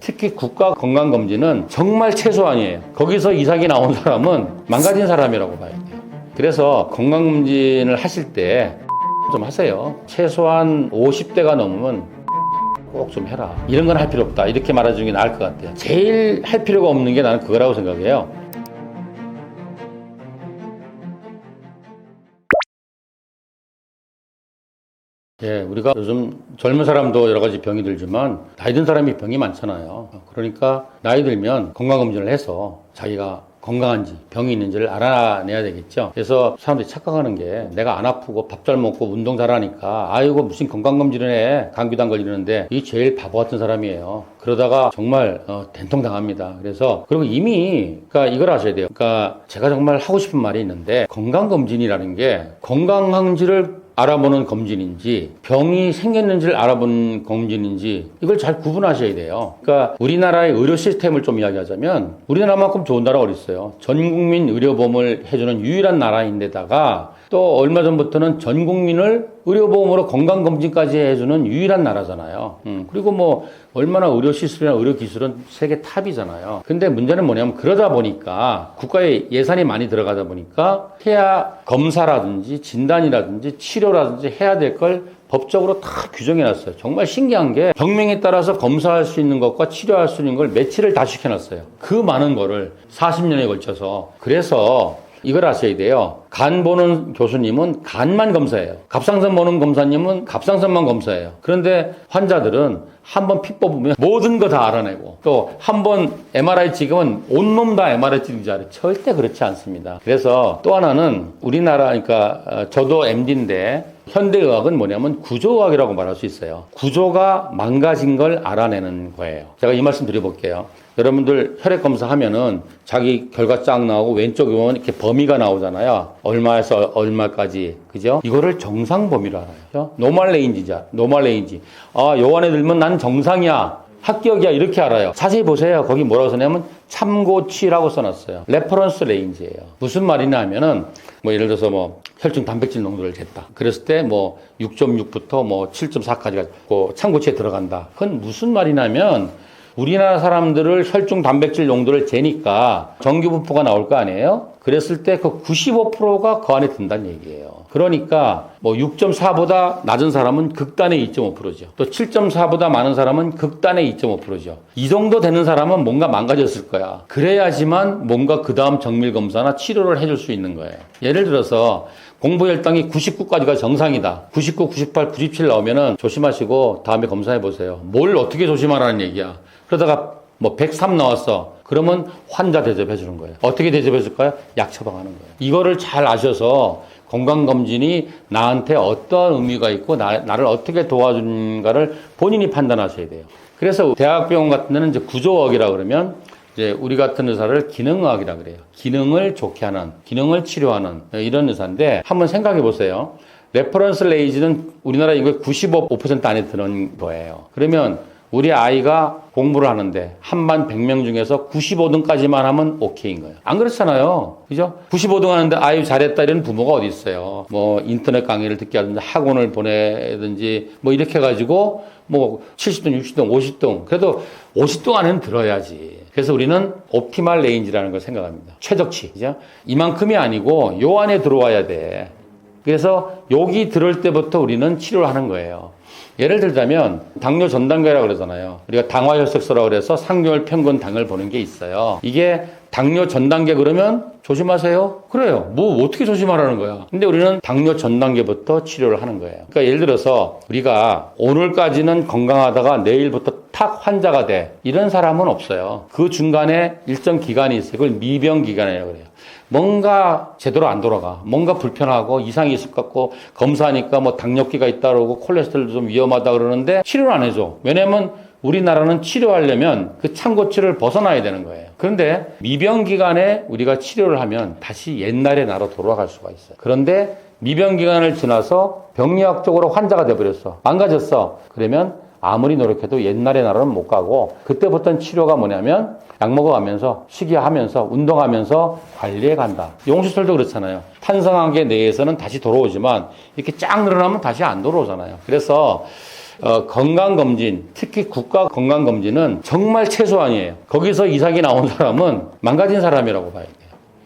특히 국가건강검진은 정말 최소한이에요. 거기서 이상이 나온 사람은 망가진 사람이라고 봐야 돼요. 그래서 건강검진을 하실 때 좀 하세요. 최소한 50대가 넘으면 꼭 좀 해라. 이런 건 할 필요 없다. 이렇게 말해주는 게 나을 것 같아요. 제일 할 필요가 없는 게 나는 그거라고 생각해요. 예, 우리가 요즘 젊은 사람도 여러 가지 병이 들지만 나이 든 사람이 병이 많잖아요. 그러니까 나이 들면 건강검진을 해서 자기가 건강한지 병이 있는지를 알아내야 되겠죠. 그래서 사람들이 착각하는 게 내가 안 아프고 밥 잘 먹고 운동 잘하니까 아이고 무슨 건강검진을 해. 감기도 안 걸리는데 이게 제일 바보 같은 사람이에요. 그러다가 정말 된통 당합니다. 그래서 그리고 이미 그러니까 이걸 아셔야 돼요. 그러니까 제가 정말 하고 싶은 말이 있는데 건강검진이라는 게 건강한지를 알아보는 검진인지 병이 생겼는지를 알아보는 검진인지 이걸 잘 구분하셔야 돼요. 그러니까 우리나라의 의료 시스템을 좀 이야기하자면 우리나라만큼 좋은 나라가 어디 있어요. 전 국민 의료보험을 해주는 유일한 나라인데다가 또 얼마 전부터는 전 국민을 의료보험으로 건강검진까지 해주는 유일한 나라잖아요. 그리고 뭐 얼마나 의료시설이나 의료기술은 세계 탑이잖아요. 근데 문제는 뭐냐면 그러다 보니까 국가의 예산이 많이 들어가다 보니까 해야 검사라든지 진단이라든지 치료라든지 해야 될 걸 법적으로 다 규정해놨어요. 정말 신기한 게 병명에 따라서 검사할 수 있는 것과 치료할 수 있는 걸 며칠을 다 시켜놨어요. 그 많은 거를 40년에 걸쳐서. 그래서 이걸 아셔야 돼요. 간 보는 교수님은 간만 검사해요. 갑상선 보는 검사님은 갑상선만 검사해요. 그런데 환자들은 한 번 피 뽑으면 모든 거 다 알아내고 또 한 번 MRI 찍으면 온몸 다 MRI 찍는지 알아요. 절대 그렇지 않습니다. 그래서 또 하나는 우리나라 그러니까 저도 MD인데 현대의학은 뭐냐면 구조의학이라고 말할 수 있어요. 구조가 망가진 걸 알아내는 거예요. 제가 이 말씀 드려볼게요. 여러분들 혈액 검사하면은 자기 결과 쫙 나오고 왼쪽에 보면 이렇게 범위가 나오잖아요. 얼마에서 얼마까지. 그죠? 이거를 정상 범위로 알아요. 노멀 레인지자, 노멀 레인지. 아, 요 안에 들면 난 정상이야. 합격이야. 이렇게 알아요. 자세히 보세요. 거기 뭐라고 써냐면 참고치라고 써놨어요. 레퍼런스 레인지예요. 무슨 말이냐 하면은 뭐 예를 들어서 뭐 혈중 단백질 농도를 쟀다. 그랬을 때 뭐 6.6부터 뭐 7.4까지가 참고치에 들어간다. 그건 무슨 말이냐면 우리나라 사람들을 혈중 단백질 농도를 재니까 정규분포가 나올 거 아니에요? 그랬을 때 그 95%가 그 안에 든다는 얘기예요. 그러니까 뭐 6.4보다 낮은 사람은 극단의 2.5%죠. 또 7.4보다 많은 사람은 극단의 2.5%죠. 이 정도 되는 사람은 뭔가 망가졌을 거야. 그래야지만 뭔가 그 다음 정밀검사나 치료를 해줄 수 있는 거예요. 예를 들어서 공부혈당이 99까지가 정상이다. 99, 98, 97 나오면은 조심하시고 다음에 검사해 보세요. 뭘 어떻게 조심하라는 얘기야. 그러다가 뭐 103 나왔어. 그러면 환자 대접해 주는 거예요. 어떻게 대접해 줄까요? 약 처방하는 거예요. 이거를 잘 아셔서 건강검진이 나한테 어떤 의미가 있고 나를 어떻게 도와주는가를 본인이 판단하셔야 돼요. 그래서 대학병원 같은 데는 이제 구조의학이라 그러면 이제 우리 같은 의사를 기능의학이라 그래요. 기능을 좋게 하는, 기능을 치료하는 이런 의사인데 한번 생각해 보세요. 레퍼런스 레이지는 우리나라 인구의 95% 안에 드는 거예요. 그러면 우리 아이가 공부를 하는데 한반 100명 중에서 95등까지만 하면 오케이인 거예요. 안 그렇잖아요. 그죠? 95등 하는데 아유 잘했다 이런 부모가 어디 있어요. 뭐 인터넷 강의를 듣게 하든지 학원을 보내든지 뭐 이렇게 해가지고 뭐 70등, 60등, 50등 그래도 50등 안에는 들어야지. 그래서 우리는 옵티말 레인지라는 걸 생각합니다. 최적치. 그죠? 이만큼이 아니고 요 안에 들어와야 돼. 그래서 여기 들을 때부터 우리는 치료를 하는 거예요. 예를 들자면 당뇨 전 단계라고 그러잖아요. 우리가 당화혈색소라고 그래서 상뇨혈 평균 당을 보는 게 있어요. 이게 당뇨 전 단계 그러면 조심하세요. 그래요. 뭐 어떻게 조심하라는 거야. 근데 우리는 당뇨 전 단계부터 치료를 하는 거예요. 그러니까 예를 들어서 우리가 오늘까지는 건강하다가 내일부터 탁 환자가 돼. 이런 사람은 없어요. 그 중간에 일정 기간이 있어요. 그걸 미병 기간이라고 그래요. 뭔가 제대로 안 돌아가. 뭔가 불편하고 이상이 있을 것 같고 검사하니까 뭐 당뇨기가 있다 그러고 콜레스테롤도 좀 위험하다 그러는데 치료를 안 해줘. 왜냐면 우리나라는 치료하려면 그 참고치를 벗어나야 되는 거예요. 그런데 미병 기간에 우리가 치료를 하면 다시 옛날의 나로 돌아갈 수가 있어요. 그런데 미병 기간을 지나서 병리학적으로 환자가 돼버렸어. 망가졌어. 그러면 아무리 노력해도 옛날의 나로는 못 가고 그때부터는 치료가 뭐냐면 약 먹어가면서 식이하면서 운동하면서 관리해 간다. 용수철도 그렇잖아요. 탄성하게 내에서는 다시 돌아오지만 이렇게 쫙 늘어나면 다시 안 돌아오잖아요. 그래서 건강검진, 특히 국가건강검진은 정말 최소한이에요. 거기서 이상이 나온 사람은 망가진 사람이라고 봐야 돼요.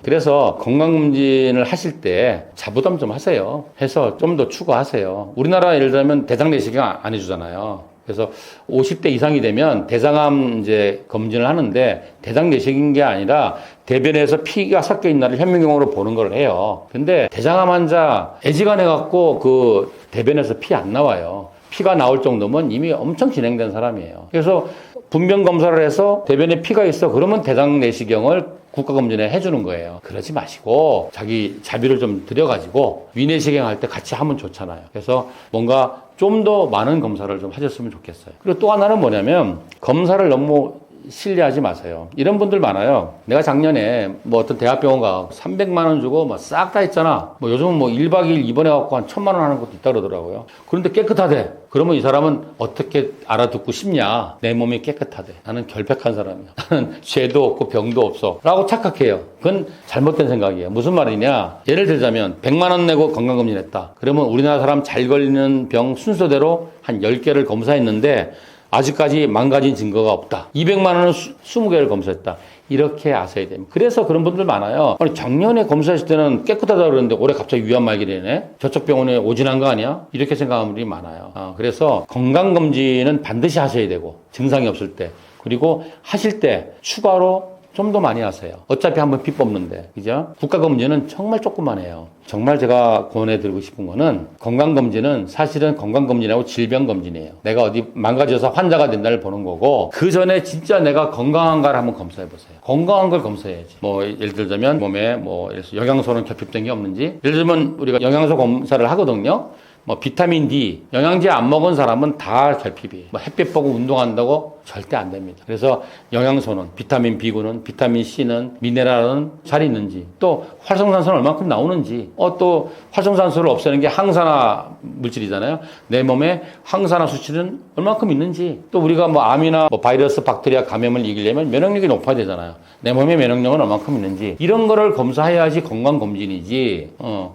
그래서 건강검진을 하실 때 자부담 좀 하세요. 해서 좀 더 추가하세요. 우리나라 예를 들면 대장 내시경 안 해주잖아요. 그래서 50대 이상이 되면 대장암 이제 검진을 하는데 대장 내시경인 게 아니라 대변에서 피가 섞여 있나를 현미경으로 보는 걸 해요. 근데 대장암 환자 애지간해 갖고 그 대변에서 피 안 나와요. 피가 나올 정도면 이미 엄청 진행된 사람이에요. 그래서 분변 검사를 해서 대변에 피가 있어. 그러면 대장 내시경을 국가검진에 해주는 거예요. 그러지 마시고 자기 자비를 좀 들여가지고 위내시경 할 때 같이 하면 좋잖아요. 그래서 뭔가 좀 더 많은 검사를 좀 하셨으면 좋겠어요. 그리고 또 하나는 뭐냐면 검사를 너무 신뢰하지 마세요. 이런 분들 많아요. 내가 작년에 뭐 어떤 대학병원 가 300만 원 주고 막 싹 다 했잖아. 뭐 요즘은 뭐 1박 2일 입원해갖고 한 1000만 원 하는 것도 있다 그러더라고요. 그런데 깨끗하대. 그러면 이 사람은 어떻게 알아듣고 싶냐? 내 몸이 깨끗하대. 나는 결백한 사람이야. 나는 죄도 없고 병도 없어. 라고 착각해요. 그건 잘못된 생각이에요. 무슨 말이냐? 예를 들자면 100만 원 내고 건강검진 했다. 그러면 우리나라 사람 잘 걸리는 병 순서대로 한 10개를 검사했는데 아직까지 망가진 증거가 없다. 200만 원은 20개를 검사했다. 이렇게 아셔야 됩니다. 그래서 그런 분들 많아요. 아니, 작년에 검사했을 때는 깨끗하다 그러는데 올해 갑자기 위암 말기되네? 저쪽 병원에 오진한 거 아니야? 이렇게 생각하는 분들이 많아요. 그래서 건강검진은 반드시 하셔야 되고, 증상이 없을 때. 그리고 하실 때 추가로 좀 더 많이 하세요. 어차피 한번 피 뽑는데, 그죠? 국가검진은 정말 조금만 해요. 정말 제가 권해드리고 싶은 거는 건강검진은 사실은 건강검진하고 질병검진이에요. 내가 어디 망가져서 환자가 된다를 보는 거고 그 전에 진짜 내가 건강한가를 한번 검사해보세요. 건강한 걸 검사해야지. 뭐 예를 들자면 몸에 뭐 영양소는 결핍된 게 없는지 예를 들면 우리가 영양소 검사를 하거든요. 뭐 비타민 D, 영양제 안 먹은 사람은 다 결핍이에요. 뭐 햇빛 보고 운동한다고 절대 안 됩니다. 그래서 영양소는 비타민 B군은, 비타민 C는, 미네랄은 잘 있는지, 또 활성산소는 얼마큼 나오는지, 또 활성산소를 없애는 게 항산화 물질이잖아요. 내 몸에 항산화 수치는 얼마큼 있는지, 또 우리가 뭐 암이나 뭐 바이러스, 박테리아 감염을 이기려면 면역력이 높아야 되잖아요. 내 몸에 면역력은 얼마큼 있는지 이런 거를 검사해야지 건강검진이지.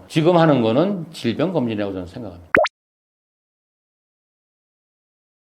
지금 하는 거는 질병검진이라고 저는 생각합니다.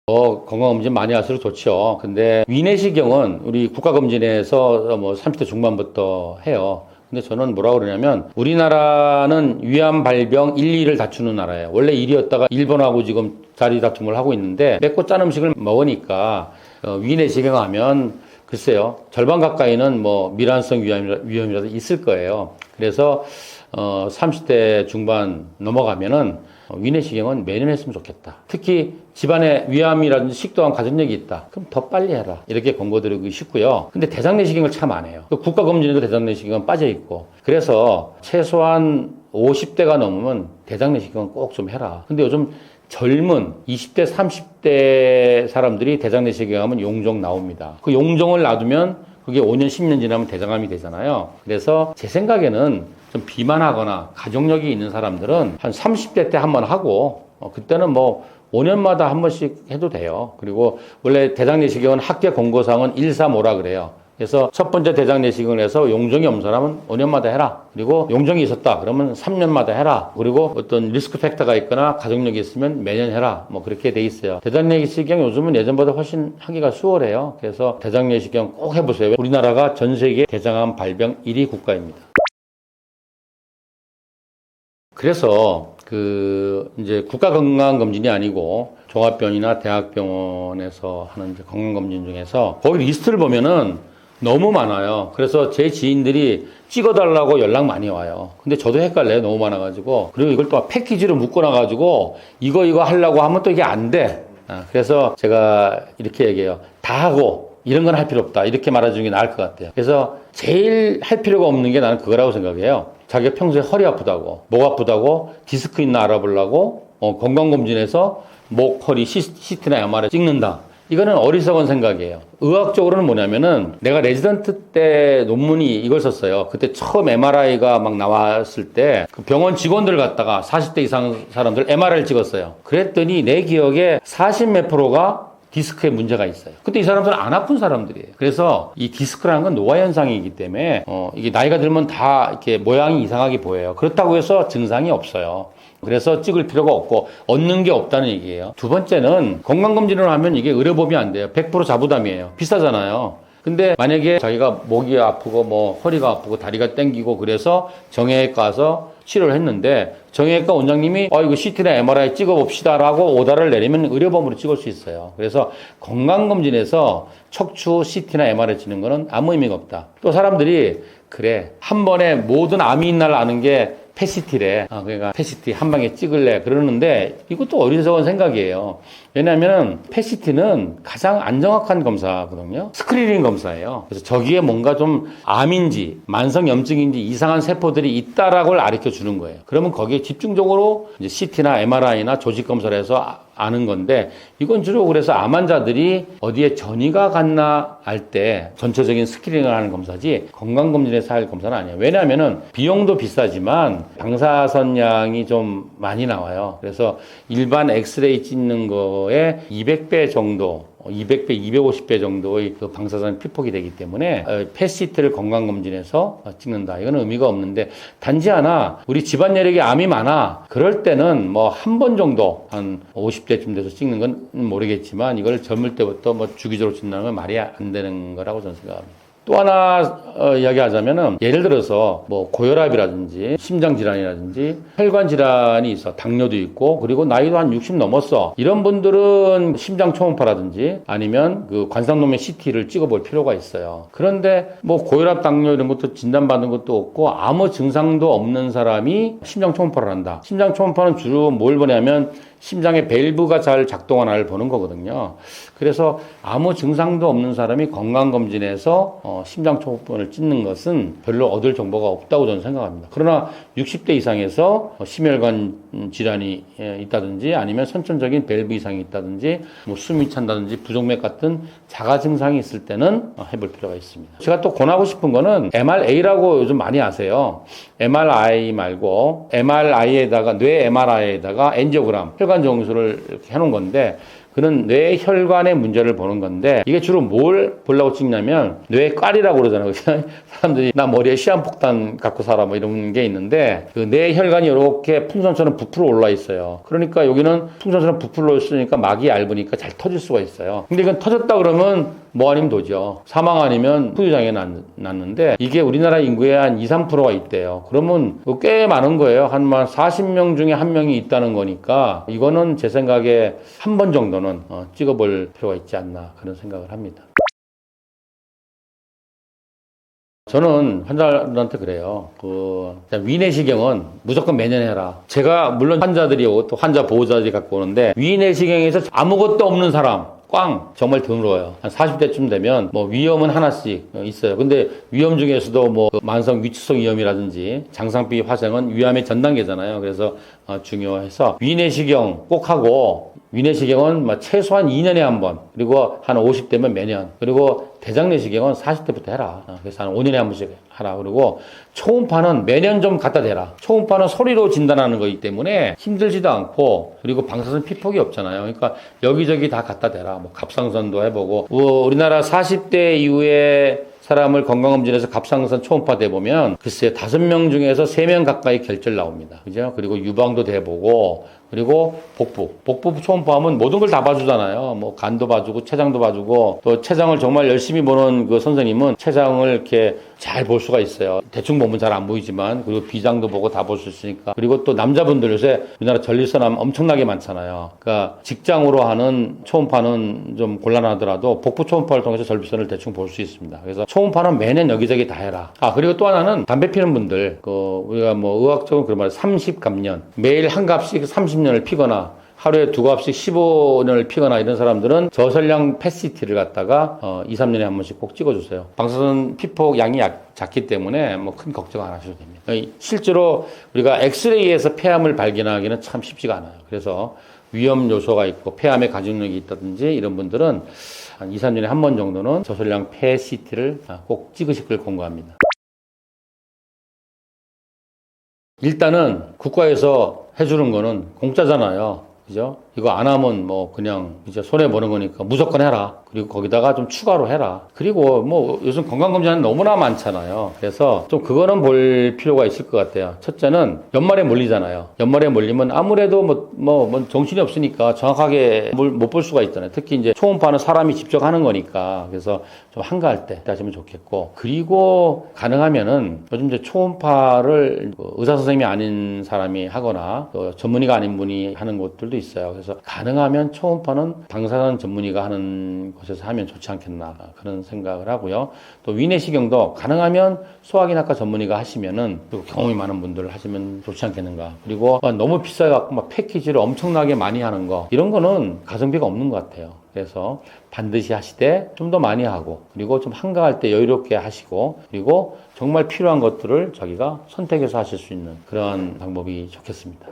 건강검진 많이 할수록 좋죠. 근데 위내시경은 우리 국가검진에서 뭐 30대 중반부터 해요. 근데 저는 뭐라고 그러냐면 우리나라는 위암 발병 1, 2를 다투는 나라예요. 원래 1위였다가 일본하고 지금 자리 다툼을 하고 있는데 맵고 짠 음식을 먹으니까 위내시경 하면 글쎄요 절반 가까이는 뭐 미란성 위험이라도 있을 거예요. 그래서 30대 중반 넘어가면은 위내시경은 매년 했으면 좋겠다. 특히 집안에 위암이라든지 식도암 가족력이 있다. 그럼 더 빨리 해라. 이렇게 권고드리고 싶고요. 근데 대장내시경을 참 안 해요. 국가검진에도 대장내시경은 빠져있고. 그래서 최소한 50대가 넘으면 대장내시경은 꼭 좀 해라. 근데 요즘 젊은 20대, 30대 사람들이 대장내시경 하면 용종 나옵니다. 그 용종을 놔두면 그게 5년, 10년 지나면 대장암이 되잖아요. 그래서 제 생각에는 좀 비만하거나 가족력이 있는 사람들은 한 30대 때 한 번 하고 그때는 뭐 5년마다 한 번씩 해도 돼요. 그리고 원래 대장내시경은 학계 권고사항은 1, 3, 5라 그래요. 그래서 첫 번째 대장내시경을 해서 용종이 없는 사람은 5년마다 해라. 그리고 용종이 있었다. 그러면 3년마다 해라. 그리고 어떤 리스크 팩터가 있거나 가족력이 있으면 매년 해라. 뭐 그렇게 돼 있어요. 대장내시경 요즘은 예전보다 훨씬 하기가 수월해요. 그래서 대장내시경 꼭 해보세요. 우리나라가 전 세계 대장암 발병 1위 국가입니다. 그래서 이제 국가건강검진이 아니고 종합병원이나 대학병원에서 하는 이제 건강검진 중에서 거기 리스트를 보면은 너무 많아요. 그래서 제 지인들이 찍어달라고 연락 많이 와요. 근데 저도 헷갈려요. 너무 많아가지고. 그리고 이걸 또 패키지로 묶어놔가지고 이거 하려고 하면 또 이게 안 돼. 그래서 제가 이렇게 얘기해요. 다 하고 이런 건 할 필요 없다. 이렇게 말해주는 게 나을 것 같아요. 그래서 제일 할 필요가 없는 게 나는 그거라고 생각해요. 자기가 평소에 허리 아프다고, 목 아프다고, 디스크 있나 알아보려고, 건강검진에서 목, 허리, CT나 MRI 찍는다. 이거는 어리석은 생각이에요. 의학적으로는 뭐냐면은 내가 레지던트 때 논문이 이걸 썼어요. 그때 처음 MRI가 막 나왔을 때 그 병원 직원들 갖다가 40대 이상 사람들 MRI를 찍었어요. 그랬더니 내 기억에 40몇 프로가 디스크에 문제가 있어요. 근데 이 사람들은 안 아픈 사람들이에요. 그래서 이 디스크라는 건 노화 현상이기 때문에 이게 나이가 들면 다 이렇게 모양이 이상하게 보여요. 그렇다고 해서 증상이 없어요. 그래서 찍을 필요가 없고 얻는 게 없다는 얘기예요. 두 번째는 건강검진을 하면 이게 의료보험이 안 돼요. 100% 자부담이에요. 비싸잖아요. 근데 만약에 자기가 목이 아프고 뭐 허리가 아프고 다리가 땡기고 그래서 정형외과 가서 치료를 했는데 정형외과 원장님이 이거 CT나 MRI 찍어봅시다라고 오다를 내리면 의료보험으로 찍을 수 있어요. 그래서 건강검진에서 척추 CT나 MRI 찍는 거는 아무 의미가 없다. 또 사람들이 그래 한 번에 모든 암이 있날 아는 게 패시티래. 그러니까 패시티 한 방에 찍을래 그러는데 이것도 어리석은 생각이에요. 왜냐하면 패시티는 가장 안 정확한 검사거든요. 스크리닝 검사예요. 그래서 저기에 뭔가 좀 암인지 만성염증인지 이상한 세포들이 있다라고 가르쳐 주는 거예요. 그러면 거기에 집중적으로 이제 CT나 MRI나 조직 검사를 해서 아는 건데 이건 주로 그래서 암 환자들이 어디에 전이가 갔나 알 때 전체적인 스크리닝을 하는 검사지 건강검진에서 할 검사는 아니에요. 왜냐하면은 비용도 비싸지만 방사선량이 좀 많이 나와요. 그래서 일반 엑스레이 찍는 거에 200배 정도 200배, 250배 정도의 그 방사선 피폭이 되기 때문에 펫시트를 건강검진에서 찍는다. 이건 의미가 없는데 단지 하나 우리 집안 내력에 암이 많아. 그럴 때는 뭐 한 번 정도 한 50대쯤 돼서 찍는 건 모르겠지만 이걸 젊을 때부터 뭐 주기적으로 찍는다는 건 말이 안 되는 거라고 저는 생각합니다. 또 하나 이야기하자면은 예를 들어서 뭐 고혈압이라든지 심장질환이라든지 혈관질환이 있어 당뇨도 있고 그리고 나이도 한 60 넘었어 이런 분들은 심장 초음파라든지 아니면 그 관상동맥 CT를 찍어볼 필요가 있어요. 그런데 뭐 고혈압 당뇨 이런 것도 진단받은 것도 없고 아무 증상도 없는 사람이 심장 초음파를 한다. 심장 초음파는 주로 뭘 보냐면 심장의 밸브가 잘 작동하나를 보는 거거든요. 그래서 아무 증상도 없는 사람이 건강검진에서 심장 초음파를 찍는 것은 별로 얻을 정보가 없다고 저는 생각합니다. 그러나 60대 이상에서 심혈관 질환이 있다든지 아니면 선천적인 밸브 이상이 있다든지 뭐 숨이 찬다든지 부정맥 같은 자가 증상이 있을 때는 해볼 필요가 있습니다. 제가 또 권하고 싶은 거는 MRA라고 요즘 많이 아세요. MRI 말고 MRI에다가 뇌 MRI에다가 엔지오그램 혈관 정수를 이렇게 해놓은 건데 그는 뇌 혈관의 문제를 보는 건데 이게 주로 뭘 보려고 찍냐면 뇌깔이라고 그러잖아요. 사람들이 나 머리에 시한폭탄 갖고 살아 뭐 이런 게 있는데 그 뇌 혈관이 이렇게 풍선처럼 부풀어 올라 있어요. 그러니까 여기는 풍선처럼 부풀어 있으니까 막이 얇으니까 잘 터질 수가 있어요. 근데 이건 터졌다 그러면 뭐 아니면 도죠. 사망 아니면 후유장애 났는데 이게 우리나라 인구의 한 2, 3%가 있대요. 그러면 꽤 많은 거예요. 한 40명 중에 한 명이 있다는 거니까 이거는 제 생각에 한 번 정도는 찍어볼 필요가 있지 않나 그런 생각을 합니다. 저는 환자들한테 그래요. 위내시경은 무조건 매년 해라. 제가 물론 환자들이 오고 또 환자 보호자들이 갖고 오는데 위내시경에서 아무것도 없는 사람 정말 드물어요. 한 40대쯤 되면 뭐 위염은 하나씩 있어요. 근데 위염 중에서도 뭐 만성 위축성 위염이라든지 장상비 화생은 위암의 전 단계잖아요. 그래서 중요해서 위내시경 꼭 하고 위내시경은 최소한 2년에 한 번, 그리고 한 50대면 매년, 그리고 대장내시경은 40대부터 해라. 그래서 한 5년에 한 번씩 하라. 그리고 초음파는 매년 좀 갖다 대라. 초음파는 소리로 진단하는 거기 때문에 힘들지도 않고, 그리고 방사선 피폭이 없잖아요. 그러니까 여기저기 다 갖다 대라. 뭐 갑상선도 해보고, 우리나라 40대 이후에 사람을 건강검진에서 갑상선 초음파 대보면 글쎄 5명 중에서 3명 가까이 결절 나옵니다. 그죠? 그리고 유방도 대보고 그리고 복부 초음파하면 모든 걸 다 봐주잖아요. 뭐 간도 봐주고 췌장도 봐주고 또 췌장을 정말 열심히 보는 그 선생님은 췌장을 이렇게 잘 볼 수가 있어요. 대충 보면 잘 안 보이지만 그리고 비장도 보고 다 볼 수 있으니까. 그리고 또 남자분들 요새 우리나라 전립선암 엄청나게 많잖아요. 그러니까 직장으로 하는 초음파는 좀 곤란하더라도 복부 초음파를 통해서 전립선을 대충 볼 수 있습니다. 그래서 초음파는 매년 여기저기 다 해라. 그리고 또 하나는 담배 피는 분들 우리가 뭐 의학적으로 그런 말 30감년 매일 한 갑씩 30년을 피거나 하루에 2갑씩 15년을 피거나 이런 사람들은 저설량 펫시티를 갖다가 2, 3년에 한 번씩 꼭 찍어주세요. 방사선 피폭 양이 작기 때문에 뭐 큰 걱정 안 하셔도 됩니다. 실제로 우리가 엑스레이에서 폐암을 발견하기는 참 쉽지가 않아요. 그래서 위험 요소가 있고 폐암의 가족력이 있다든지 이런 분들은 한 2, 3년에 한 번 정도는 저설량 펫시티를 꼭 찍으실 걸 권고합니다. 일단은 국가에서 해주는 거는 공짜잖아요. 그죠? 이거 안 하면 뭐 그냥 이제 손해 보는 거니까 무조건 해라. 그리고 거기다가 좀 추가로 해라. 그리고 뭐 요즘 건강검진은 너무나 많잖아요. 그래서 좀 그거는 볼 필요가 있을 것 같아요. 첫째는 연말에 몰리잖아요. 연말에 몰리면 아무래도 뭐 정신이 없으니까 정확하게 못 볼 수가 있잖아요. 특히 이제 초음파는 사람이 직접 하는 거니까. 그래서 좀 한가할 때 하시면 좋겠고. 그리고 가능하면은 요즘 이제 초음파를 의사 선생님이 아닌 사람이 하거나 또 전문의가 아닌 분이 하는 곳들도 있어요. 그래서 가능하면 초음파는 방사선 전문의가 하는 곳에서 하면 좋지 않겠나 그런 생각을 하고요. 또 위내시경도 가능하면 소화기내과 전문의가 하시면은 그리고 경험이 많은 분들 하시면 좋지 않겠는가. 그리고 너무 비싸갖고 막 패키지를 엄청나게 많이 하는 거 이런 거는 가성비가 없는 것 같아요. 그래서 반드시 하시되 좀 더 많이 하고 그리고 좀 한가할 때 여유롭게 하시고 그리고 정말 필요한 것들을 자기가 선택해서 하실 수 있는 그런 방법이 좋겠습니다.